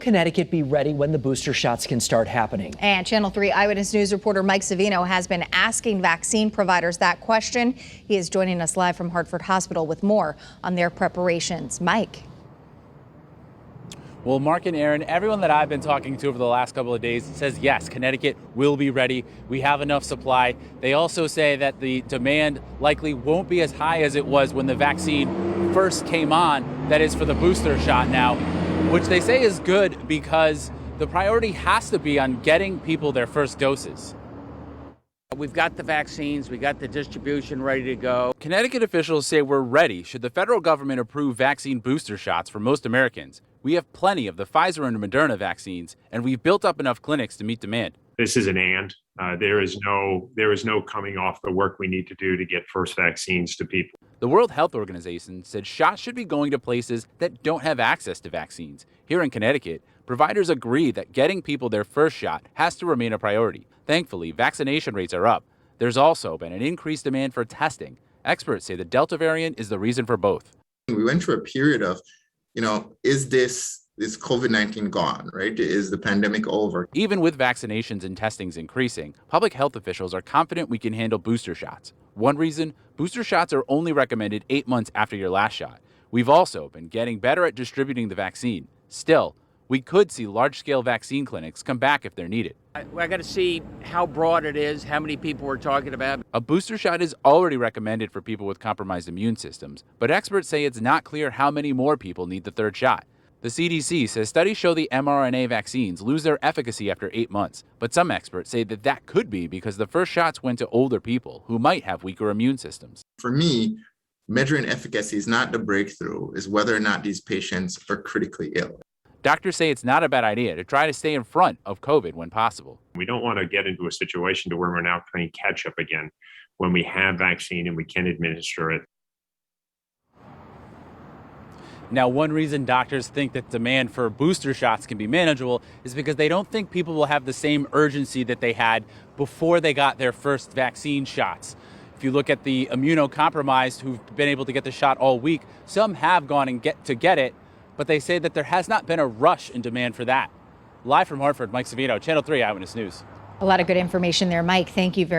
Connecticut be ready when the booster shots can start happening? And Channel 3 Eyewitness News reporter Mike Savino has been asking vaccine providers that question. He is joining us live from Hartford Hospital with more on their preparations. Mike. Well, Mark and Aaron, everyone that I've been talking to over the last couple of days says, yes, Connecticut will be ready. We have enough supply. They also say that the demand likely won't be as high as it was when the vaccine first came on, that is for the booster shot now, which they say is good because the priority has to be on getting people their first doses. We've got the vaccines, we got the distribution ready to go. Connecticut officials say we're ready should the federal government approve vaccine booster shots for most Americans. We have plenty of the Pfizer and Moderna vaccines, and we've built up enough clinics to meet demand. This is an and. There is no coming off the work we need to do to get first vaccines to people. The World Health Organization said shots should be going to places that don't have access to vaccines. Here in Connecticut, providers agree that getting people their first shot has to remain a priority. Thankfully, vaccination rates are up. There's also been an increased demand for testing. Experts say the Delta variant is the reason for both. We went through a period of, is this COVID-19 gone, right? Is the pandemic over? Even with vaccinations and testings increasing, public health officials are confident we can handle booster shots. One reason, booster shots are only recommended 8 months after your last shot. We've also been getting better at distributing the vaccine. Still, we could see large-scale vaccine clinics come back if they're needed. I got to see how broad it is, how many people we're talking about. A booster shot is already recommended for people with compromised immune systems, but experts say it's not clear how many more people need the third shot. The CDC says studies show the mRNA vaccines lose their efficacy after 8 months, but some experts say that could be because the first shots went to older people who might have weaker immune systems. For me, measuring efficacy is not the breakthrough, is whether or not these patients are critically ill. Doctors say it's not a bad idea to try to stay in front of COVID when possible. We don't want to get into a situation to where we're now playing catch up again when we have vaccine and we can administer it. Now, one reason doctors think that demand for booster shots can be manageable is because they don't think people will have the same urgency that they had before they got their first vaccine shots. If you look at the immunocompromised who've been able to get the shot all week, some have gone and get it, but they say that there has not been a rush in demand for that. Live from Hartford, Mike Savino, Channel 3 Eyewitness News. A lot of good information there, Mike. Thank you very much.